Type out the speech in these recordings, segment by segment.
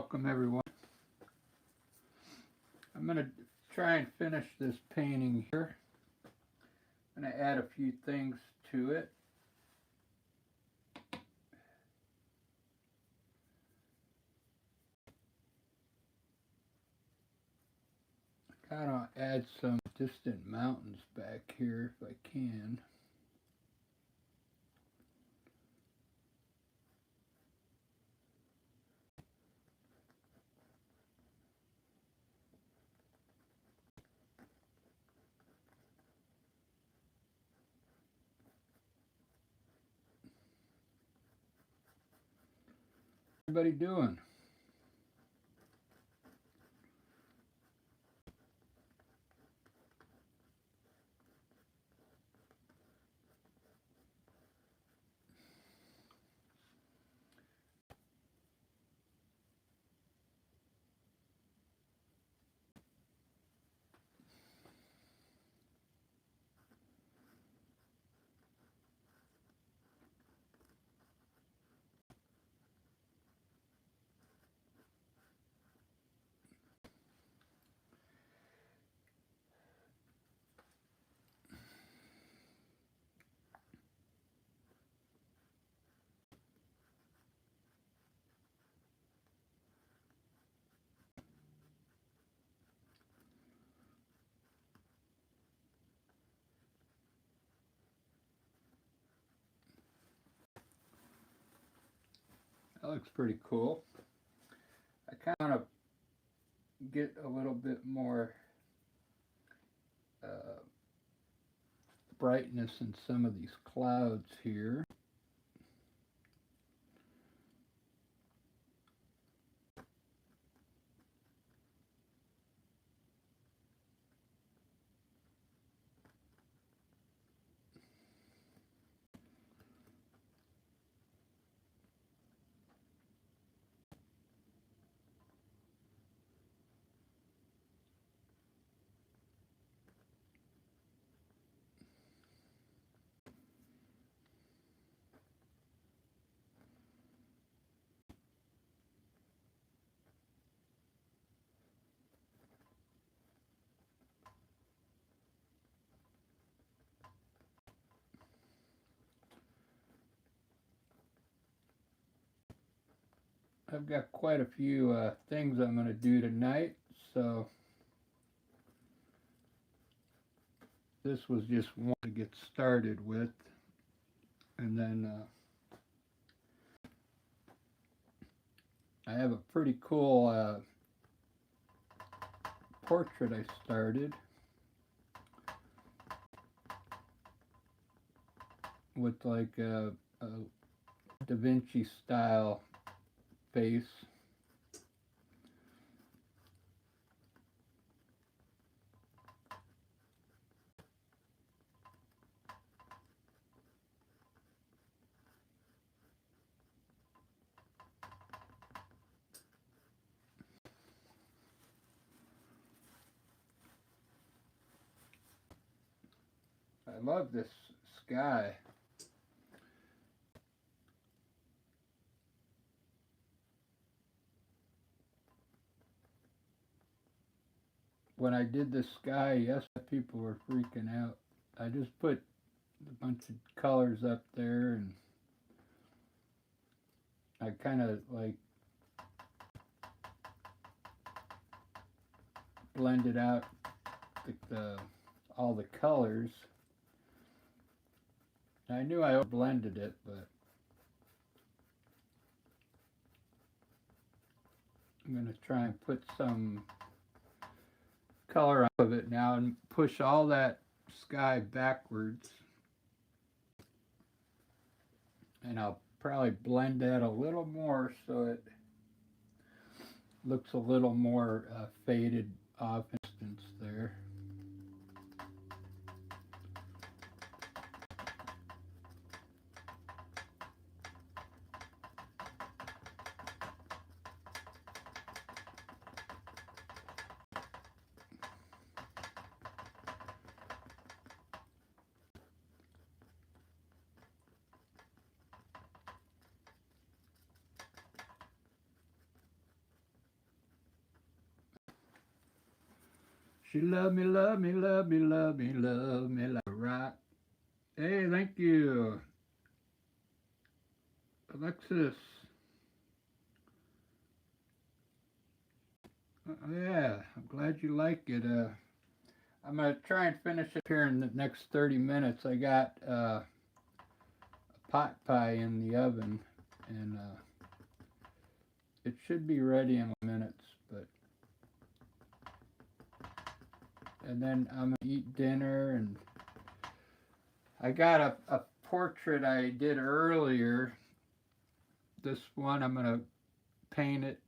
Welcome everyone. I'm going to try and finish this painting here. I'm going to add a few things to it. Kind of add some distant mountains back here if I can. Everybody doing? That looks pretty cool. I kind of get a little bit more brightness in some of these clouds here. I've got quite a few things I'm going to do tonight, so this was just one to get started with, and then I have a pretty cool portrait I started with like a Da Vinci style face. I love this sky. When I did the sky, yes, people were freaking out. I just put a bunch of colors up there, and I kind of like blended out all the colors. I knew I blended it, but I'm going to try and put some color of it now and push all that sky backwards. And I'll probably blend that a little more so it looks a little more faded off instance there. She love me, love me, love me, love me, love me like a rock. Hey, thank you, Alexis. Yeah, I'm glad you like it. I'm gonna try and finish it here in the next 30 minutes. I got a pot pie in the oven, and it should be ready in minutes. But and then I'm gonna eat dinner, and I got a portrait I did earlier. This one I'm gonna paint it,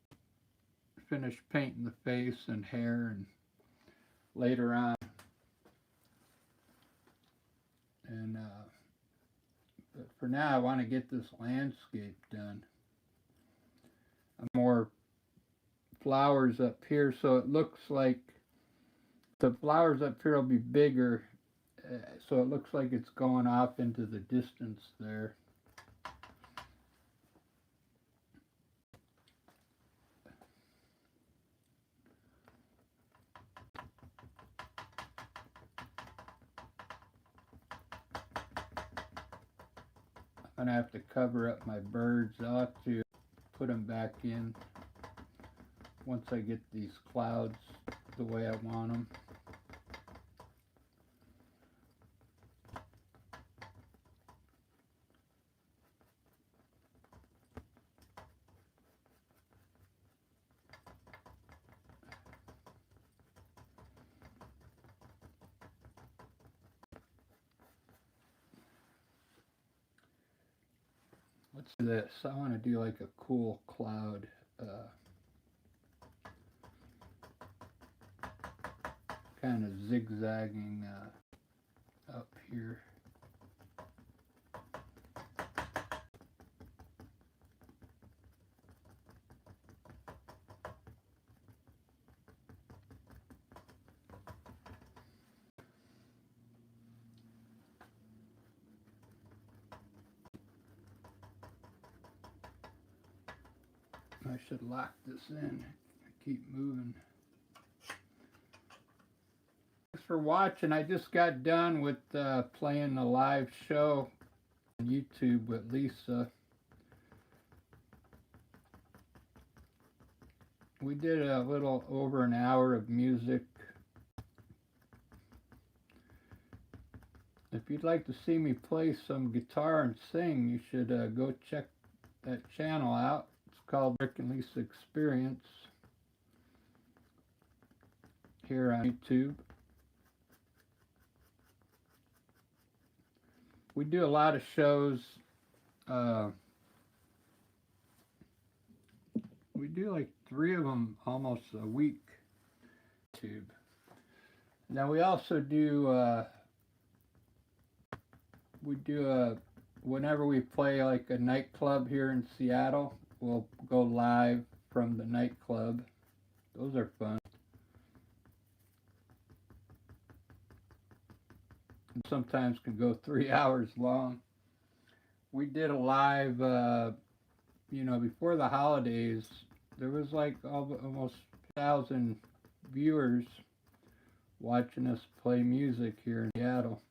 finish painting the face and hair, and later on. And but for now, I want to get this landscape done. More flowers up here, so it looks like the flowers up here will be bigger, so it looks like it's going off into the distance there. I'm gonna have to cover up my birds. I'll have to put them back in once I get these clouds the way I want them. Let's do this. I want to do like a cool cloud. Kind of zigzagging up here. I should lock this in. Keep moving. Thanks for watching. I just got done with playing the live show on YouTube with Lisa. We did a little over an hour of music. If you'd like to see me play some guitar and sing, you should go check that channel out. It's called Rick and Lisa Experience here on YouTube. We do a lot of shows. We do like 3 of them almost a week. Tube. Now we also do whenever we play like a nightclub here in Seattle, we'll go live from the nightclub. Those are fun. And sometimes can go 3 hours long. We did a live, before the holidays. There was like almost 1,000 viewers watching us play music here in Seattle.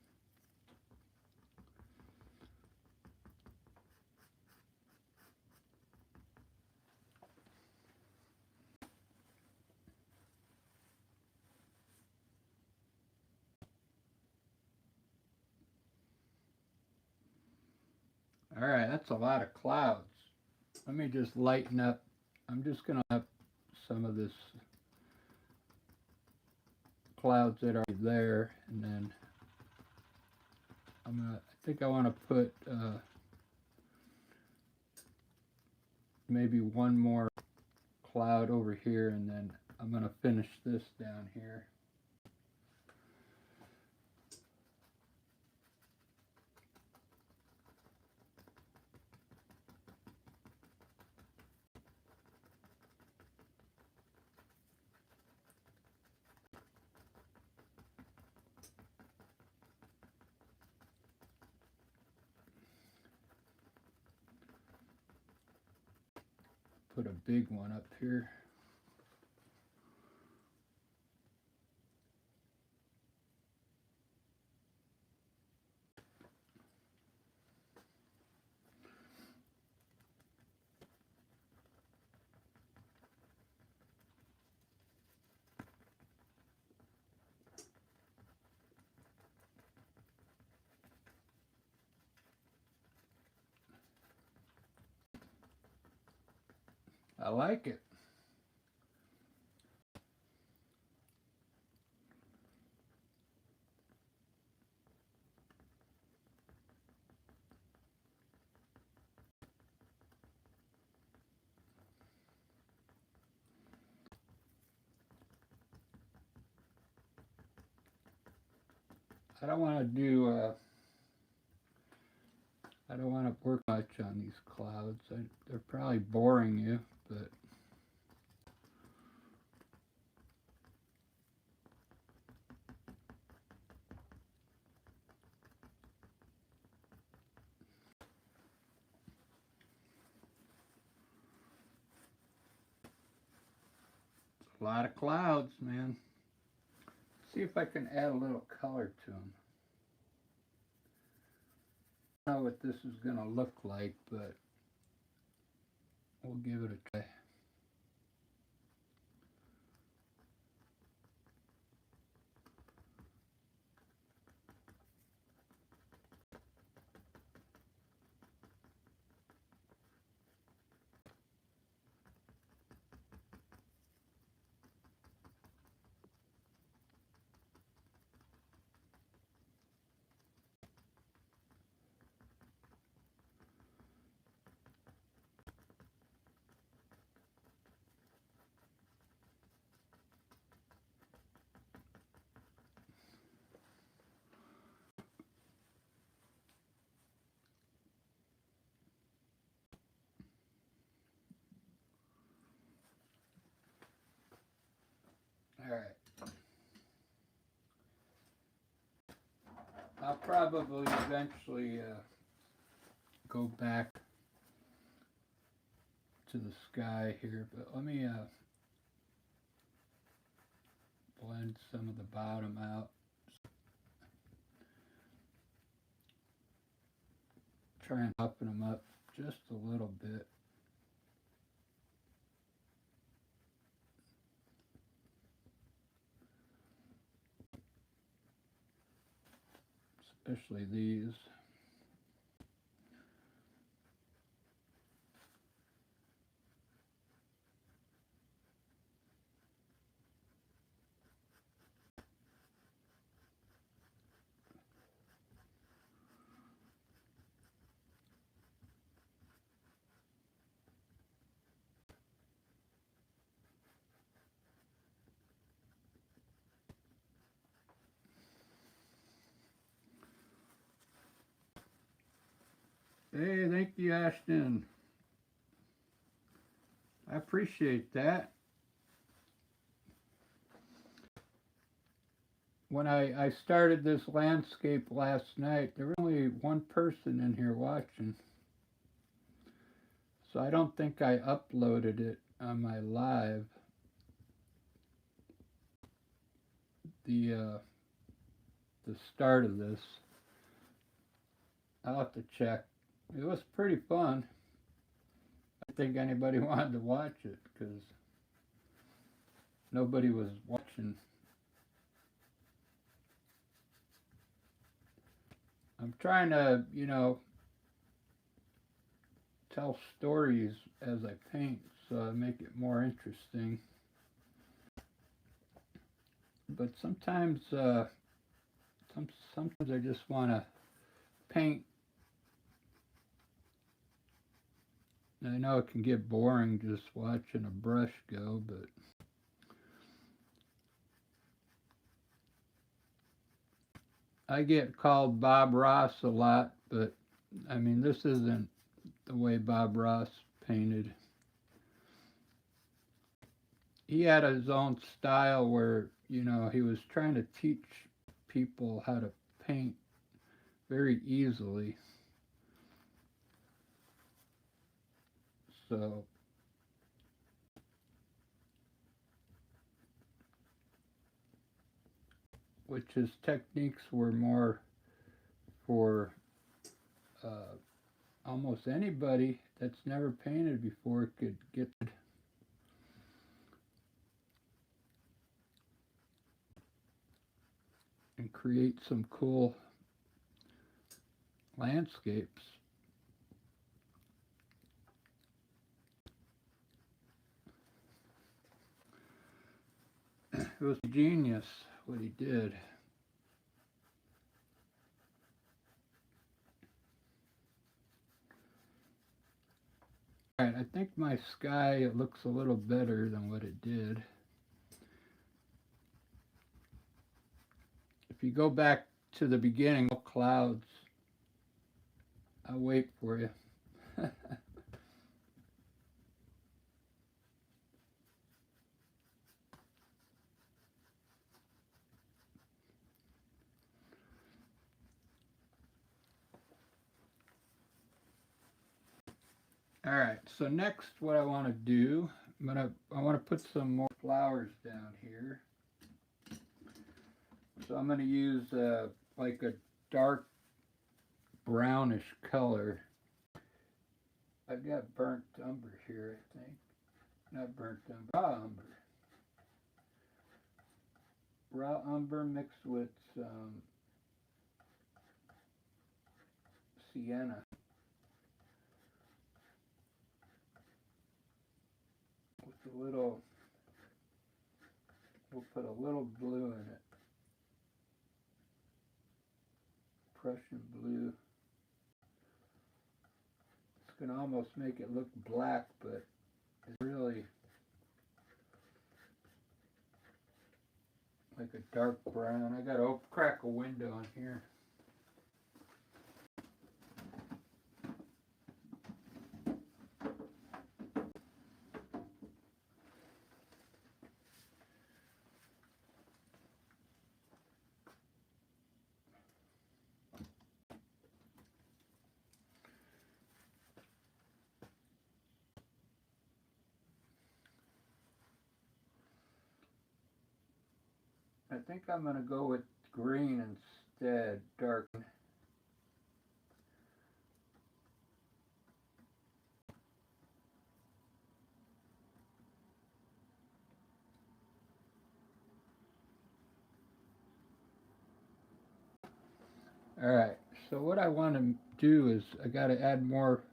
All right, that's a lot of clouds. Let me just lighten up. I'm just going to up some of this clouds that are there, and then I think I want to put maybe one more cloud over here, and then I'm going to finish this down here. Put a big one up here. I like it. I don't want to do, I don't want to work much on these clouds. They're probably boring you, but a lot of clouds, man. See if I can add a little color to them. I don't know what this is going to look like, but we'll give it a try. All right. I'll probably eventually go back to the sky here, but let me blend some of the bottom out. Try and open them up just a little bit. Especially these. Hey, thank you, Ashton. I appreciate that. When I started this landscape last night, there was only one person in here watching. So I don't think I uploaded it on my live. The start of this. I'll have to check. It was pretty fun. I don't think anybody wanted to watch it because nobody was watching. I'm trying to, tell stories as I paint, so I make it more interesting. But sometimes, sometimes I just want to paint. I know it can get boring just watching a brush go, but I get called Bob Ross a lot, but I mean, this isn't the way Bob Ross painted. He had his own style where, he was trying to teach people how to paint very easily. So which his techniques were more for almost anybody that's never painted before could get and create some cool landscapes. It was genius what he did. Alright, I think my sky looks a little better than what it did. If you go back to the beginning, clouds, I'll wait for you. Alright, so next what I want to do, I want to put some more flowers down here. So I'm going to use like a dark brownish color. I've got burnt umber here, I think. Not burnt umber, raw umber. Raw umber mixed with sienna. With a little, we'll put a little blue in it. Prussian blue. It's going to almost make it look black, but it's really like a dark brown. I got to crack a window on here. I think I'm going to go with green instead, dark. Alright, so what I want to do is I got to add more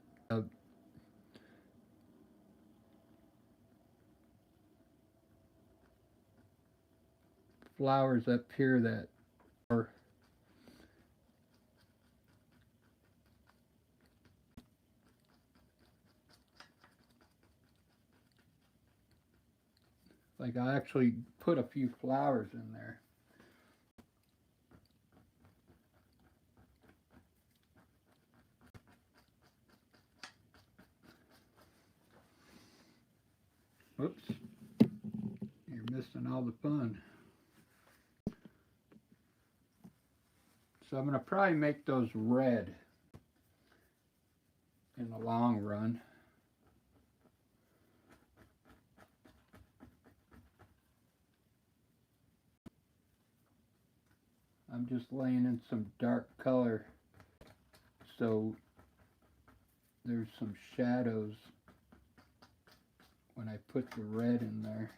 flowers up here that are like I actually put a few flowers in there. Oops, you're missing all the fun. So I'm going to probably make those red in the long run. I'm just laying in some dark color so there's some shadows when I put the red in there.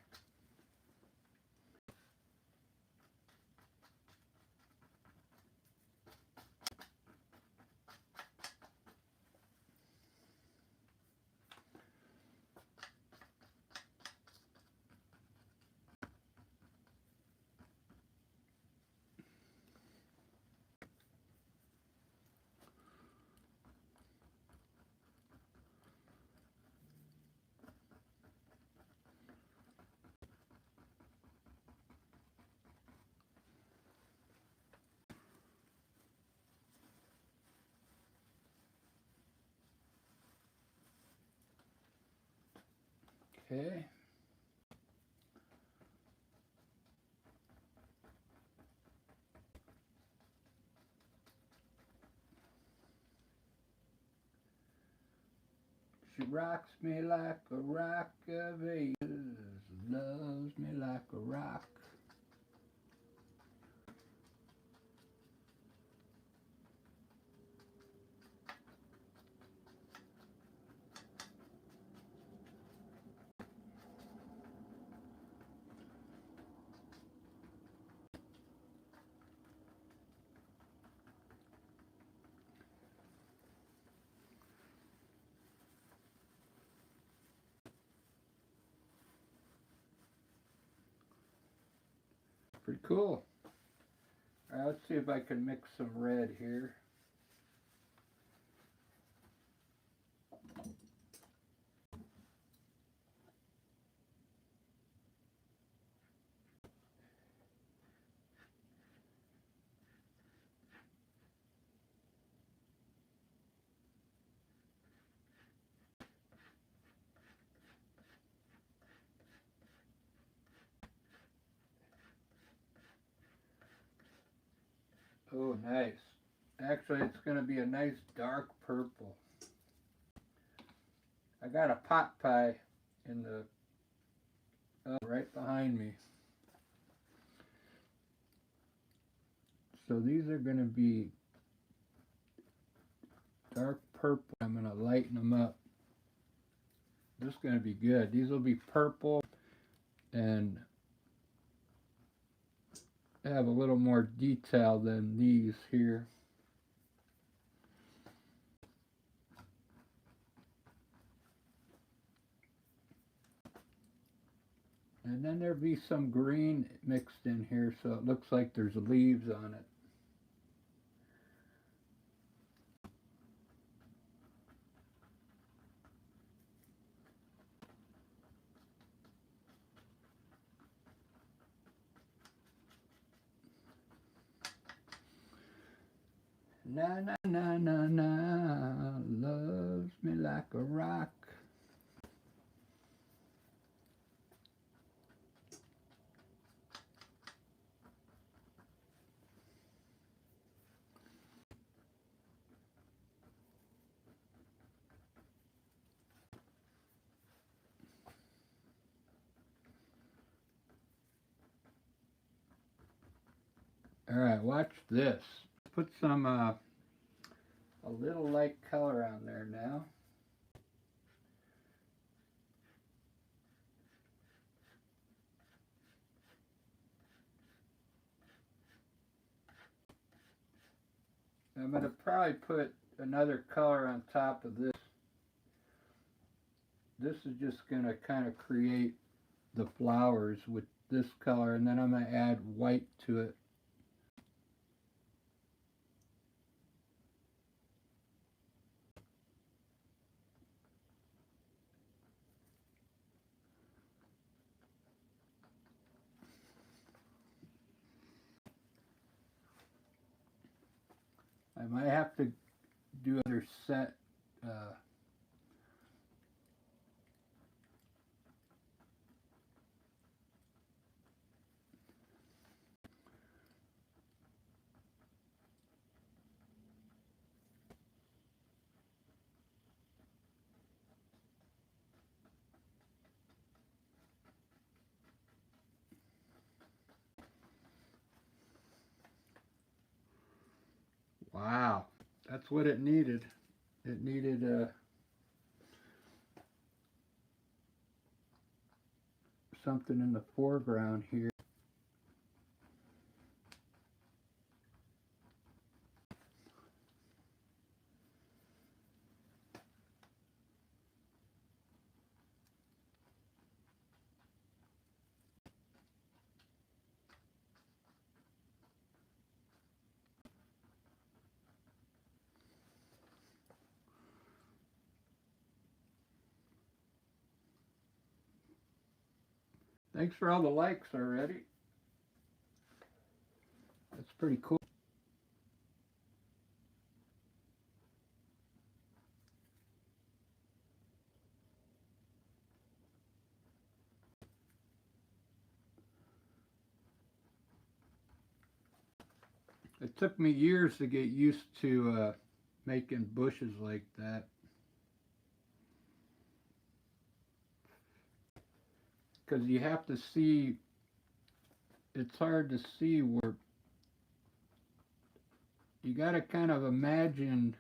Okay. She rocks me like a rock of ages, loves me like a rock. Pretty cool. All right, let's see if I can mix some red here. Oh, nice. Actually, it's going to be a nice dark purple. I got a pot pie in the right behind me. So these are going to be dark purple. I'm going to lighten them up. This is going to be good. These will be purple and have a little more detail than these here. And then there'll be some green mixed in here, so it looks like there's leaves on it. Na na na na na, loves me like a rock. All right, watch this. Put some a little light color on there now. I'm going to probably put another color on top of this. This is just going to kind of create the flowers with this color, and then I'm going to add white to it. I might have to do another set. Wow, that's what it needed. It needed something in the foreground here. Thanks for all the likes already. That's pretty cool. It took me years to get used to making bushes like that. Because you have to see, it's hard to see where, you got to kind of imagine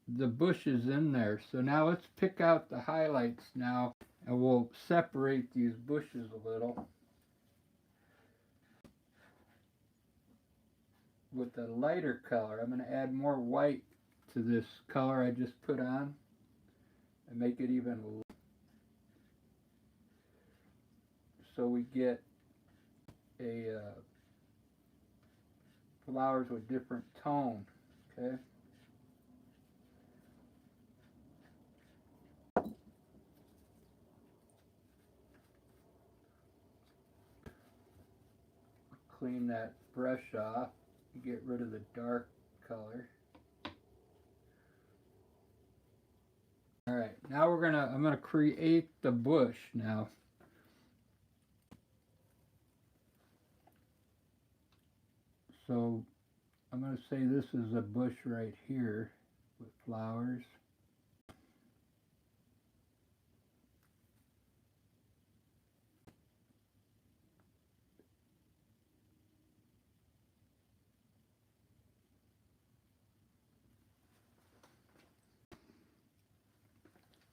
the bushes in there. So now let's pick out the highlights now, and we'll separate these bushes a little. With a lighter color, I'm going to add more white to this color I just put on and make it even so we get flowers with different tone. Okay. Clean that brush off. Get rid of the dark color. Alright, now I'm gonna create the bush now. So I'm gonna say this is a bush right here with flowers.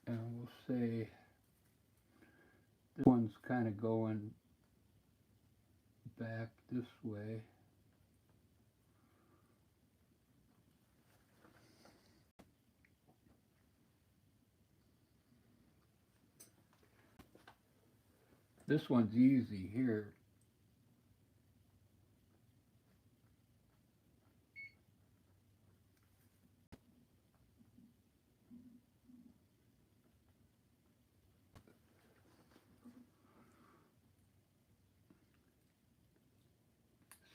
And we'll say this one's kind of going back this way. This one's easy here.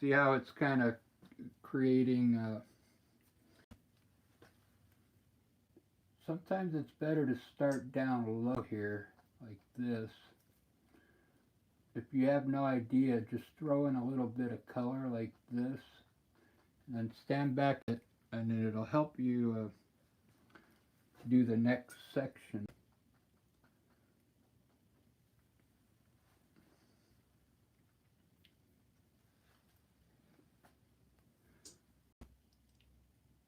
See how it's kind of creating sometimes it's better to start down low here like this. If you have no idea, just throw in a little bit of color like this and then stand back and it'll help you do the next section.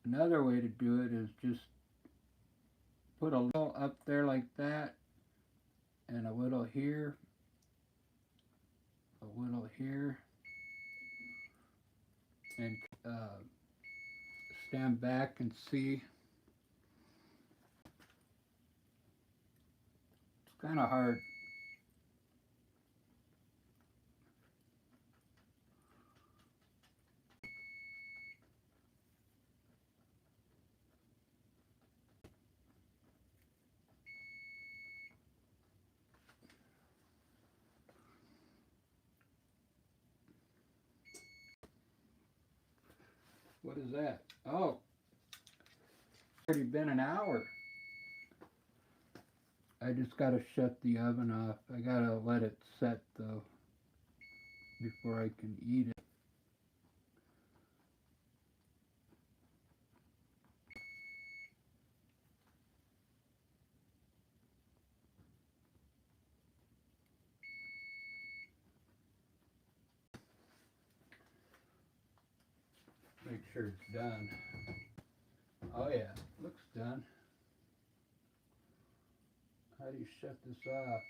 Another way to do it is just put a little up there like that and a little here, a little here, and stand back and see. It's kind of hard. What is that? Oh, it's already been an hour. I just gotta shut the oven off. I gotta let it set though before I can eat it. Make sure it's done. Oh yeah, looks done. How do you shut this off?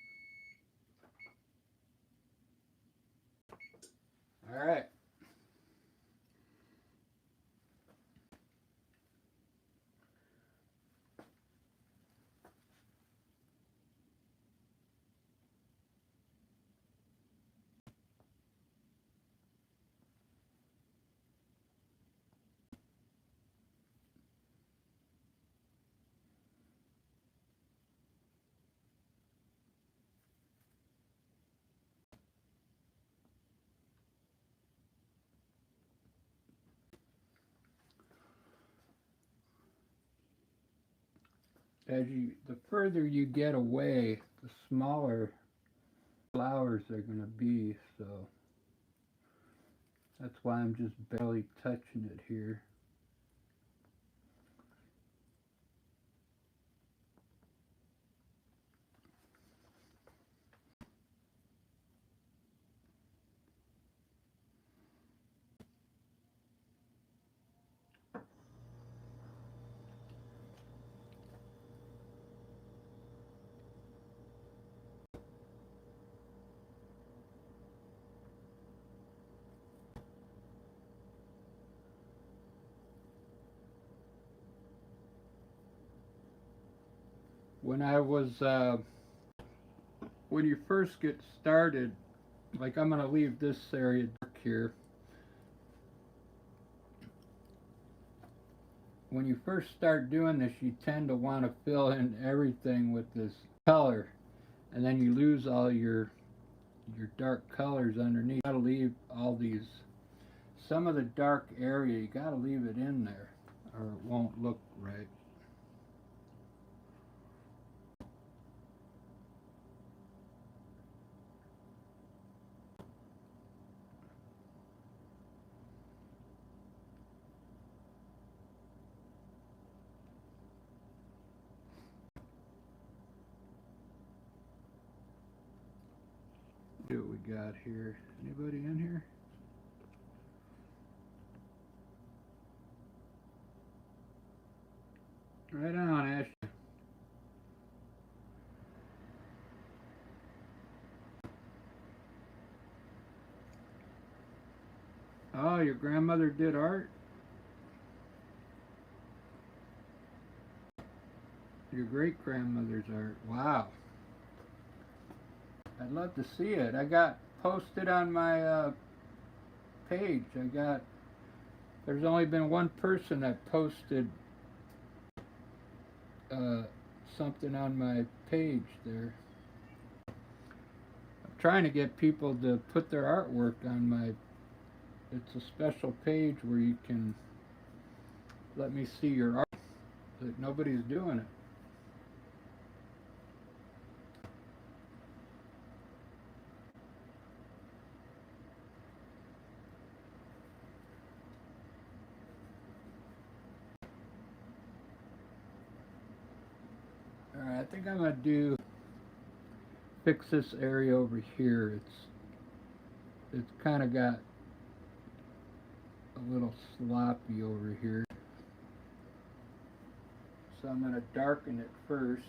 All right. The further you get away, the smaller flowers are going to be, so that's why I'm just barely touching it here. When I was, when you first get started, Like I'm going to leave this area dark here. When you first start doing this, you tend to want to fill in everything with this color, and then you lose all your dark colors underneath. You gotta leave all these, some of the dark area, you gotta leave it in there or it won't look right. See what we got here. Anybody in here? Right on, Ash. Oh, your grandmother did art? Your great grandmother's art. Wow. I'd love to see it. I got posted on my page. There's only been one person that posted something on my page there. I'm trying to get people to put their artwork on my, it's a special page where you can let me see your art, but nobody's doing it. Alright, I think I'm going to fix this area over here. It's kind of got a little sloppy over here. So I'm going to darken it first.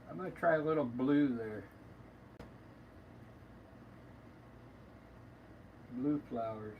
I'm going to try a little blue there. Blue flowers.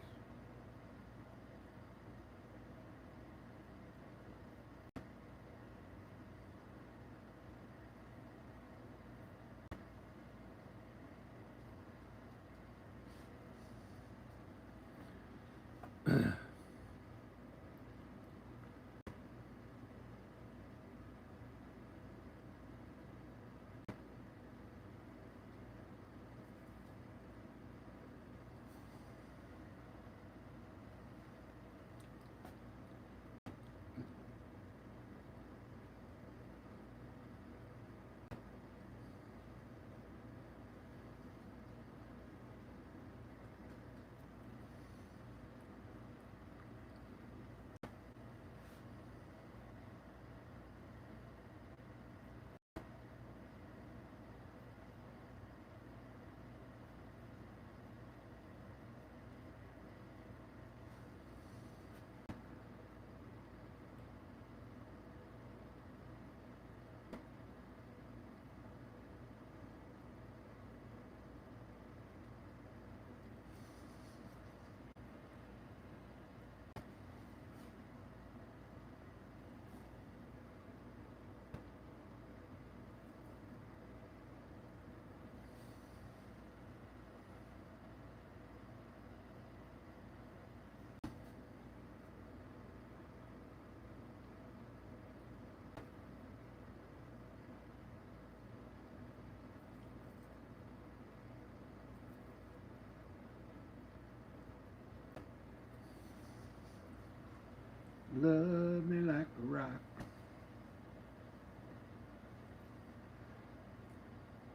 Love me like a rock.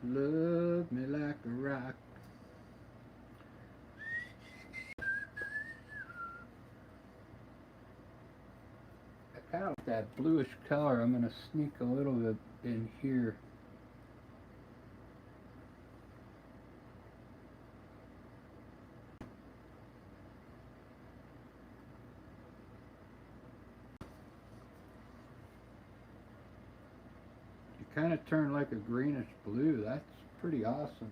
Love me like a rock. I kind of like that bluish color. I'm going to sneak a little bit in here. kind of turned like a greenish blue. That's pretty awesome.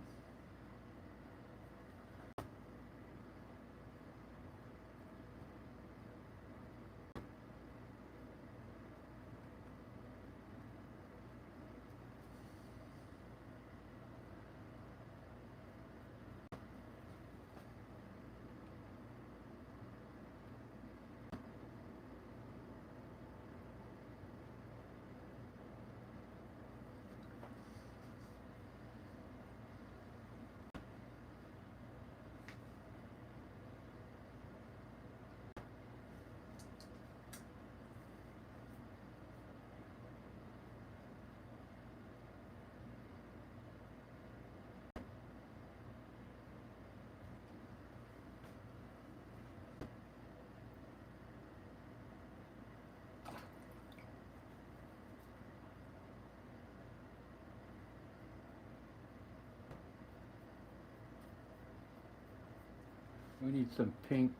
We need some pink.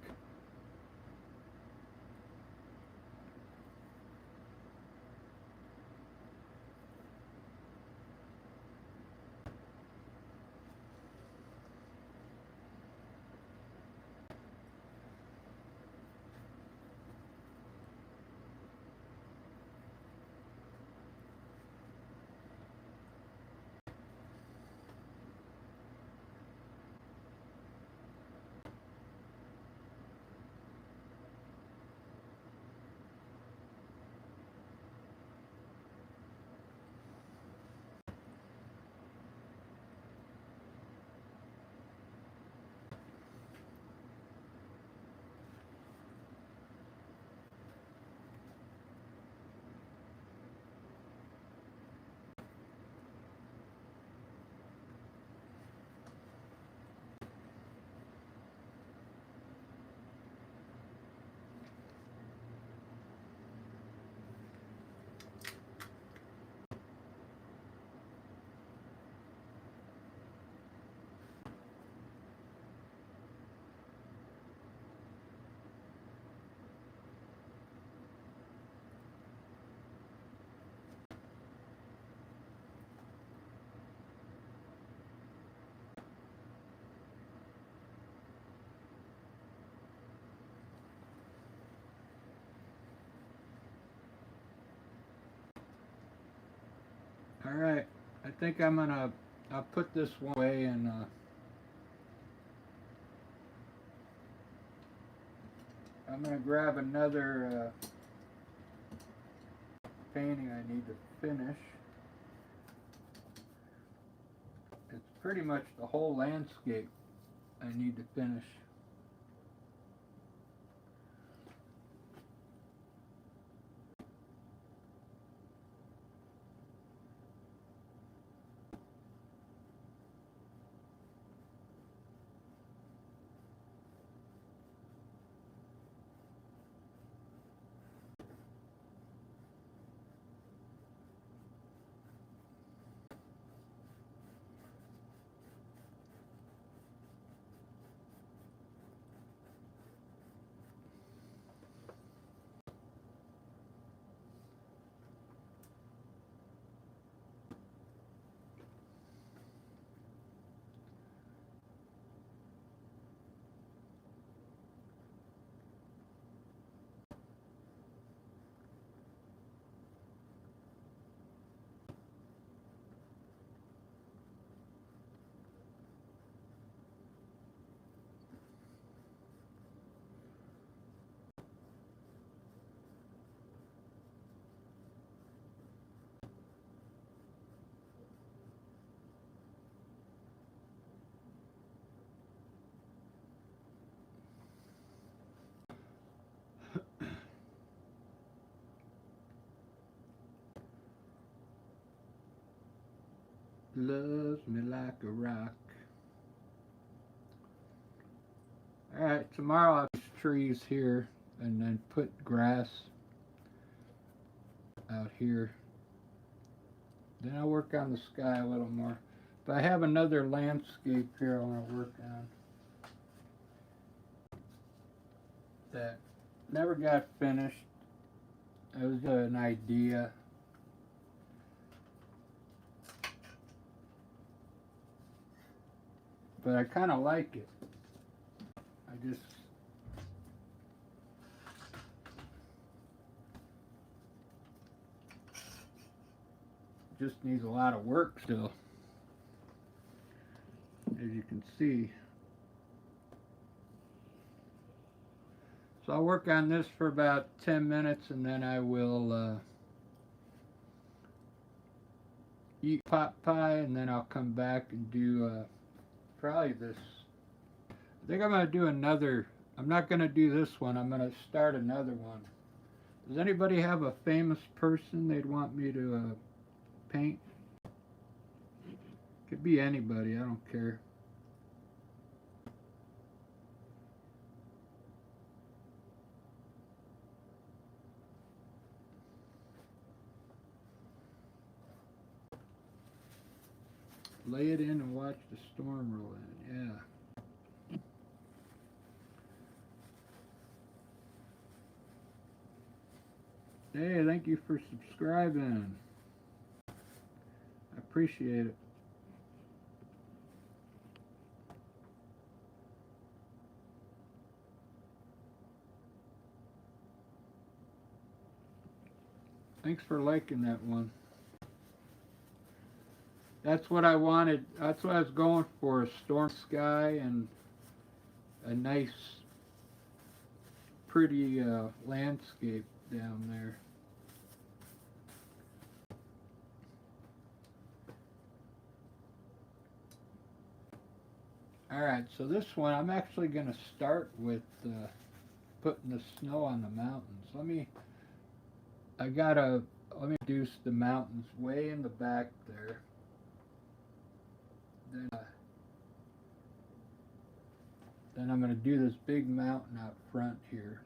All right, I think I'll put this one away, and I'm gonna grab another painting I need to finish. It's pretty much the whole landscape I need to finish. Loves me like a rock. Alright, tomorrow I'll have trees here and then put grass out here. Then I'll work on the sky a little more. But I have another landscape here I want to work on that never got finished. It was an idea. but I kind of like it. I just needs a lot of work still, as you can see. So I'll work on this for about 10 minutes and then I will eat pot pie, and then I'll come back and do probably this. I think I'm going to do another. I'm not going to do this one. I'm going to start another one. Does anybody have a famous person they'd want me to paint? Could be anybody. I don't care. Lay it in and watch the storm roll in. Yeah. Hey, thank you for subscribing. I appreciate it. Thanks for liking that one. That's what I wanted. That's what I was going for. A storm sky and a nice, pretty landscape down there. Alright, so this one I'm actually going to start with putting the snow on the mountains. Let me reduce the mountains way in the back there. Then I'm going to do this big mountain out front here.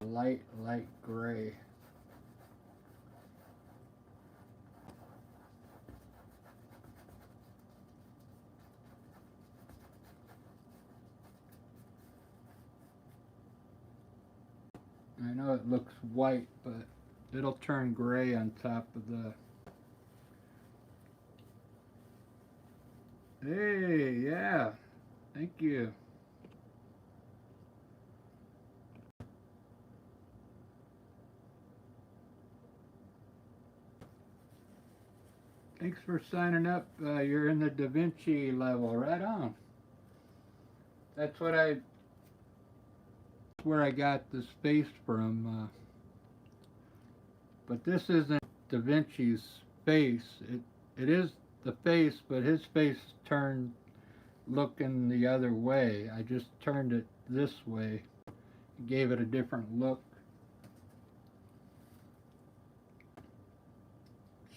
Light gray. I know it looks white, but it'll turn gray on top of the... Hey, yeah. Thank you. Thanks for signing up. You're in the Da Vinci level. Right on. That's where I got this face from. But this isn't Da Vinci's face. It is the face, but his face turned looking the other way. I just turned it this way. Gave it a different look.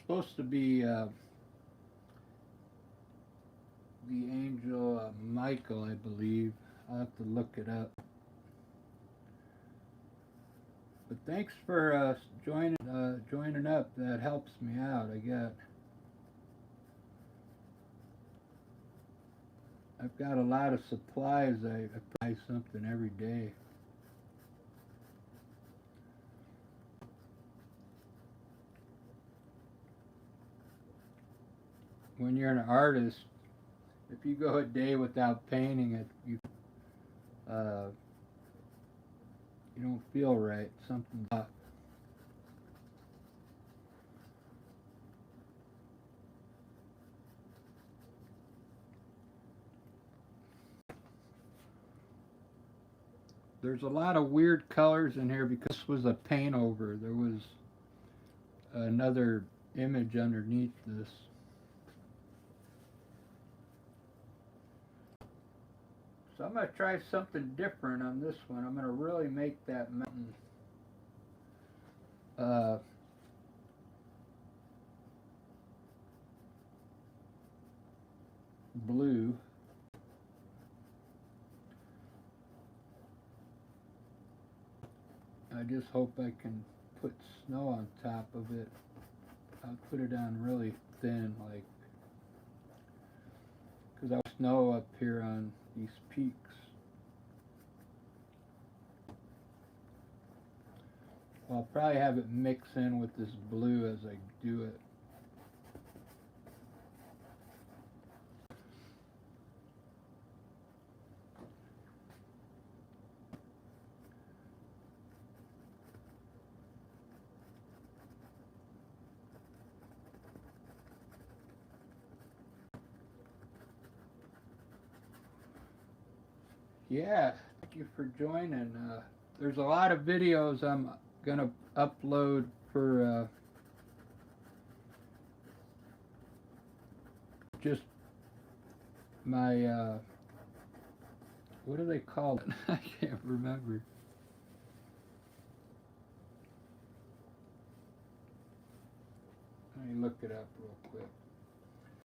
Supposed to be the angel Michael, I believe. I'll have to look it up. But thanks for joining up. That helps me out. I've got a lot of supplies. I buy something every day. When you're an artist, if you go a day without painting it, you don't feel right. Something's off. There's a lot of weird colors in here because this was a paint over. There was another image underneath this. So I'm going to try something different on this one. I'm going to really make that mountain blue. I just hope I can put snow on top of it. I'll put it on really thin, like, because I have snow up here on these peaks. I'll probably have it mix in with this blue as I do it. Yeah, thank you for joining. There's a lot of videos I'm gonna upload for just my what do they call it? I can't remember. Let me look it up real quick.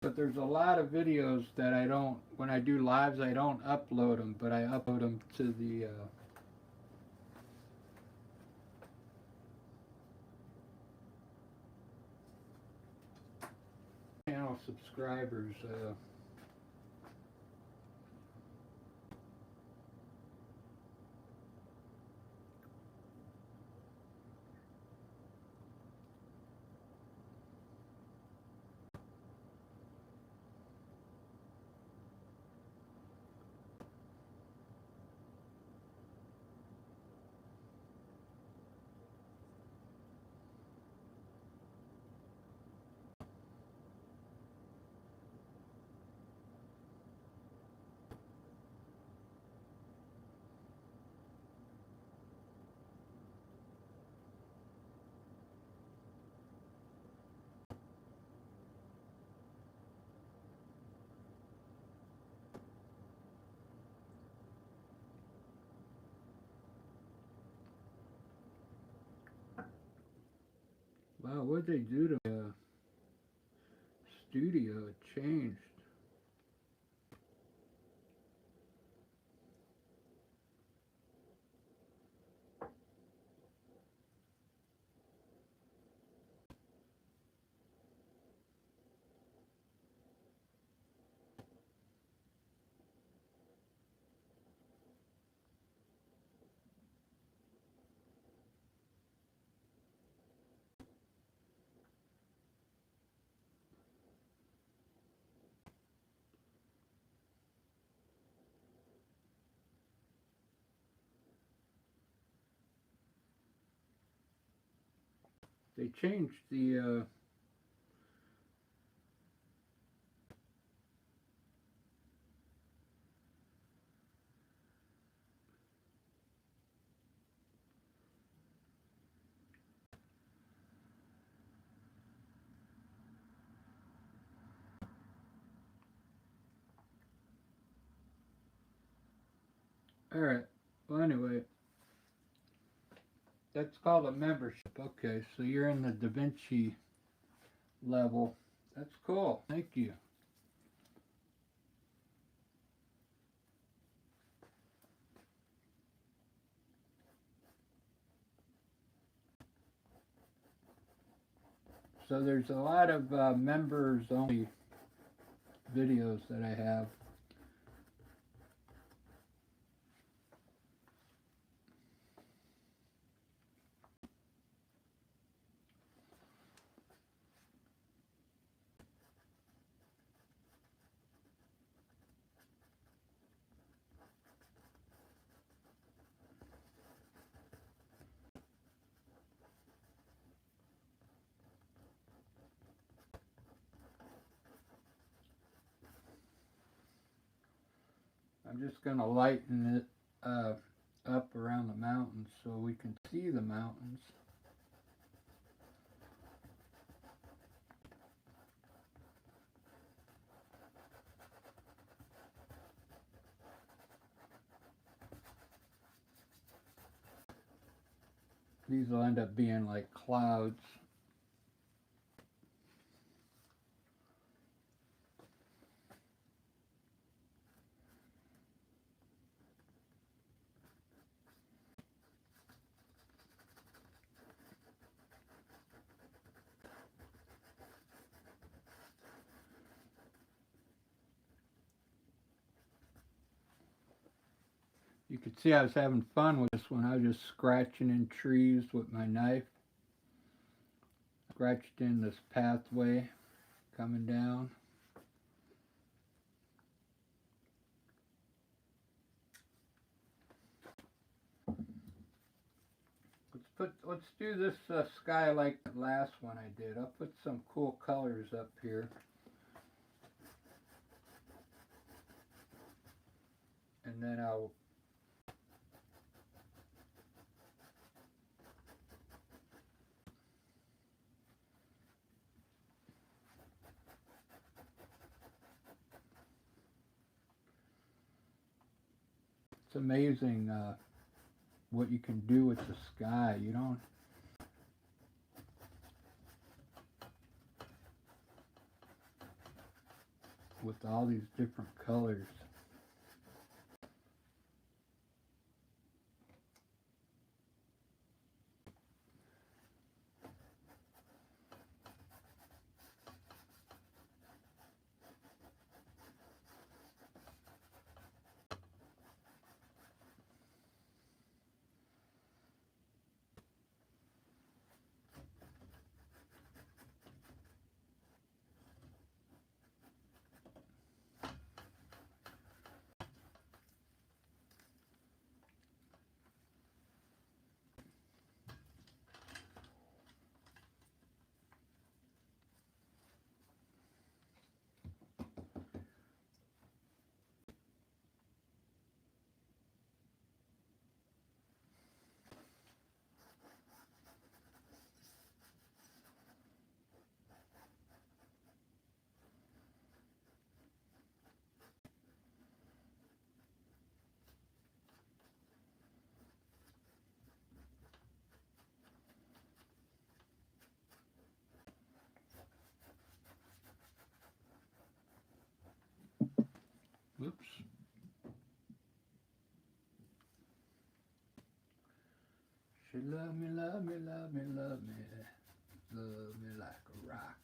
But there's a lot of videos that I don't, when I do lives, I don't upload them, but I upload them to the channel subscribers. Wow, what'd they do to the studio? It changed. They changed the Alright, well anyway, that's called a membership. Okay, so you're in the Da Vinci level. That's cool. Thank you. So there's a lot of members only videos that I have. I'm just going to lighten it up around the mountains so we can see the mountains. These will end up being like clouds. You could see I was having fun with this one. I was just scratching in trees with my knife. Scratched in this pathway coming down. Let's do this sky like the last one I did. I'll put some cool colors up here. And then I'll it's amazing what you can do with the sky. You don't with all these different colors. Oops. She love me, love me, love me, love me, love me like a rock.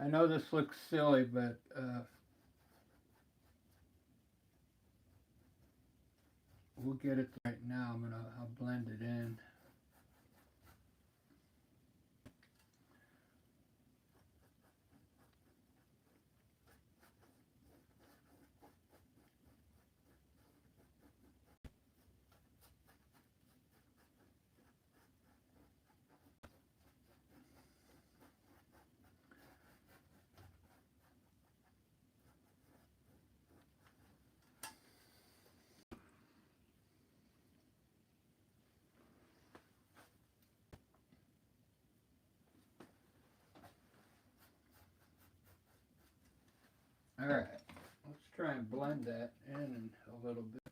I know this looks silly, but we'll get it right now. I'll blend it in. All right, let's try and blend that in a little bit.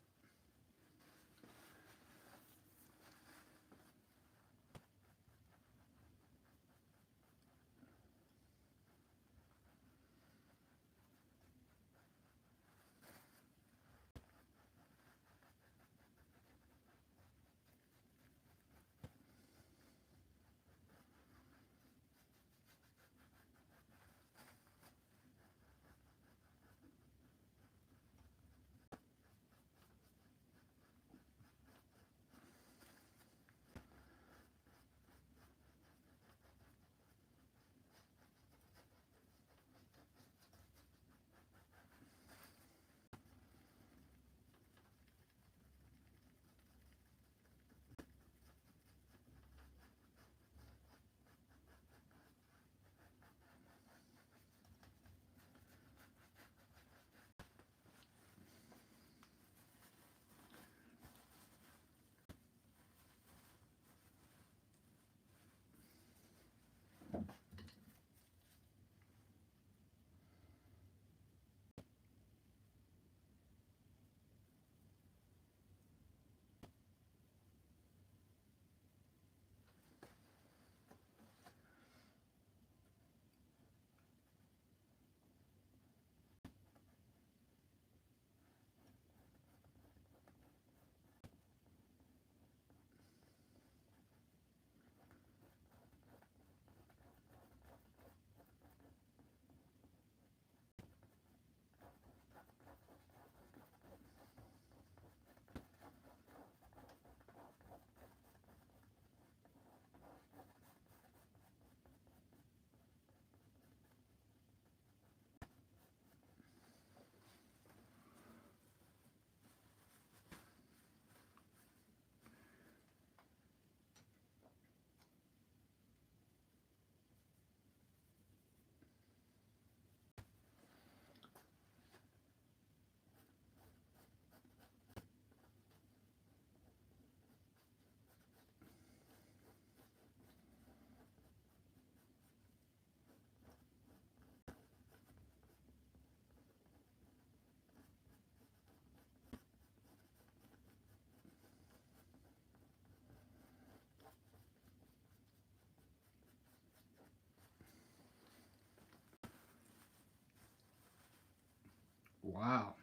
Wow,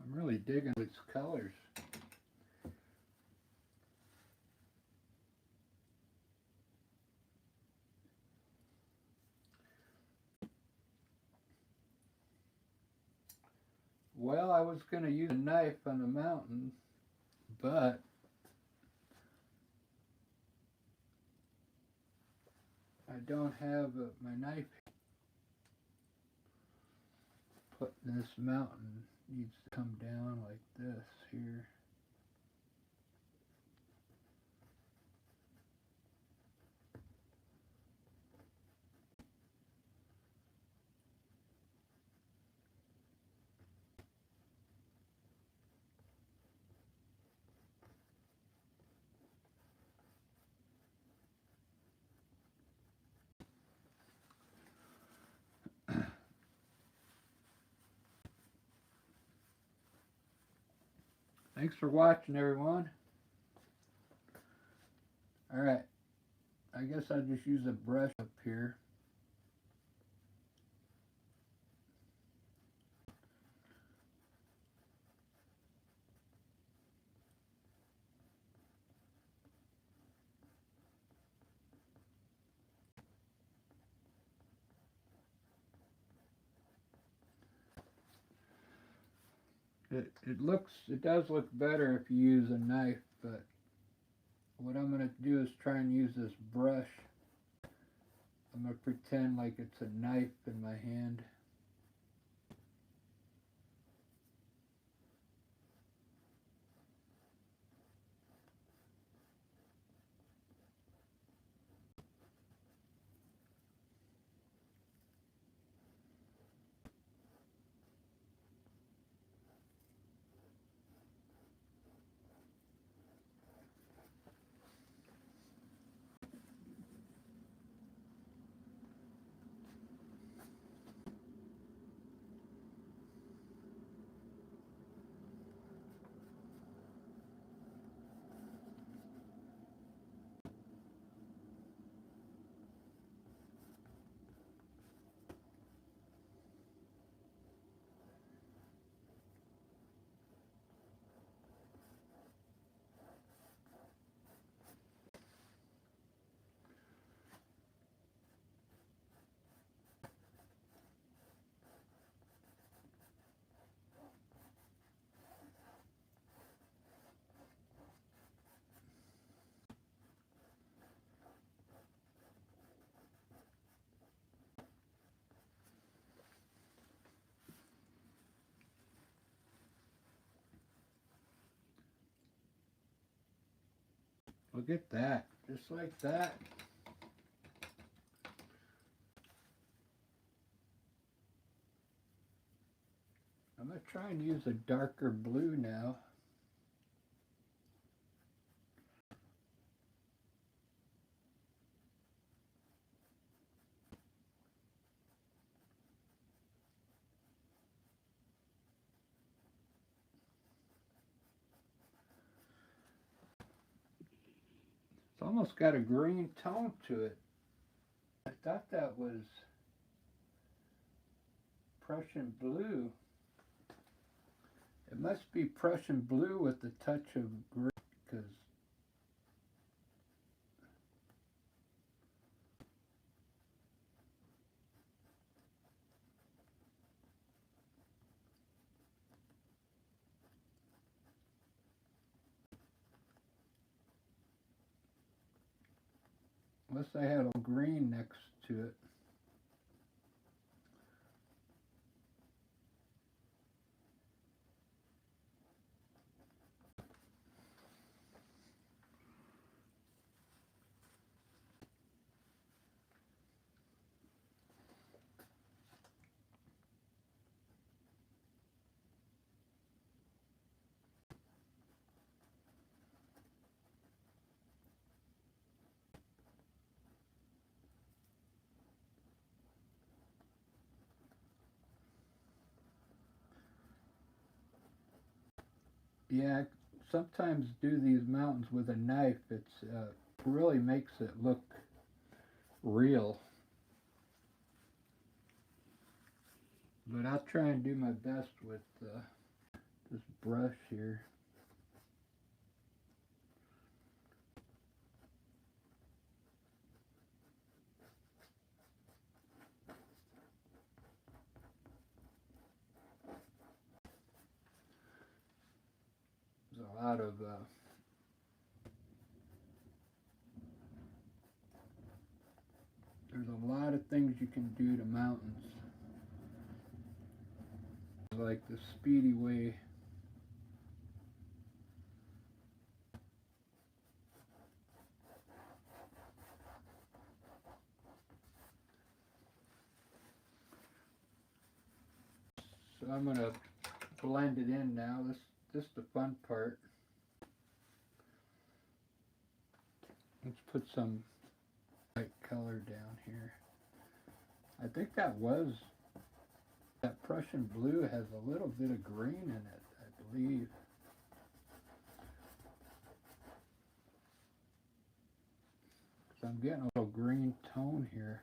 I'm really digging its colors. Well, I was going to use a knife on the mountain, but I don't have my knife. Putting this mountain needs to come down like this here. Thanks for watching, everyone. Alright, I guess I'll just use a brush up here. It does look better if you use a knife, but what I'm going to do is try and use this brush. I'm going to pretend like it's a knife in my hand. Look at that, just like that. I'm going to try and use a darker blue now. It's almost got a green tone to it. I thought that was Prussian blue. It must be Prussian blue with a touch of green, because unless I had a green next to it. Yeah, I sometimes do these mountains with a knife. It's really makes it look real. But I'll try and do my best with this brush here. There's a lot of things you can do to mountains, like the speedy way. So I'm gonna blend it in now. This is the fun part. Let's put some light color down here. I think that Prussian blue has a little bit of green in it, I believe. So I'm getting a little green tone here.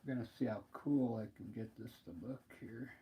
I'm gonna see how cool I can get this to look here.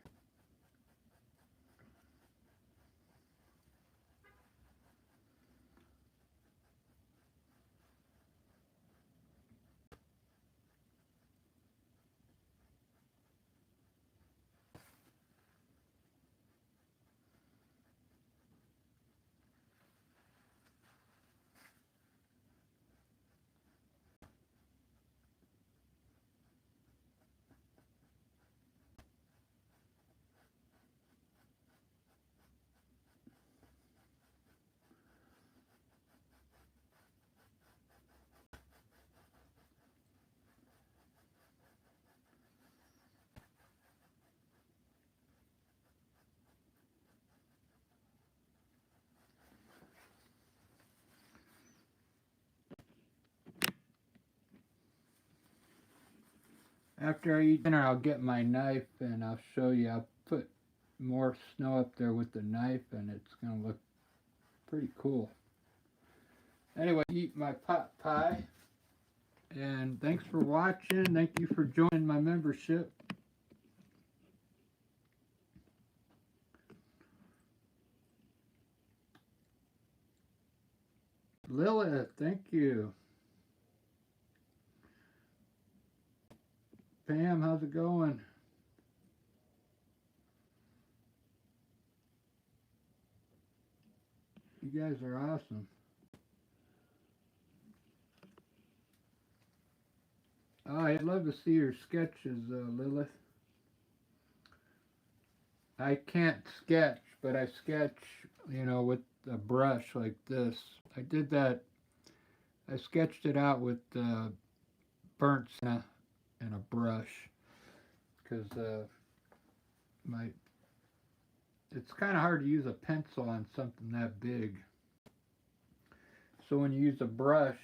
After I eat dinner, I'll get my knife and I'll show you. I'll put more snow up there with the knife and it's going to look pretty cool. Anyway, eat my pot pie. And thanks for watching. Thank you for joining my membership. Lilith, thank you. Pam, how's it going? You guys are awesome. Oh, I'd love to see your sketches, Lilith. I can't sketch, but I sketch, with a brush like this. I did that. I sketched it out with burnt sienna and a brush because it's kind of hard to use a pencil on something that big. So when you use a brush,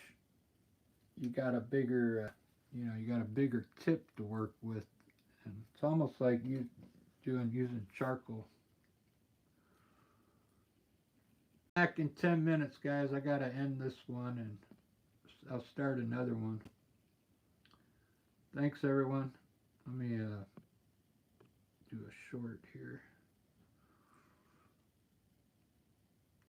you got a bigger, tip to work with, and it's almost like using charcoal. Back in 10 minutes, guys. I gotta end this one, and I'll start another one. Thanks, everyone. Let me do a short here.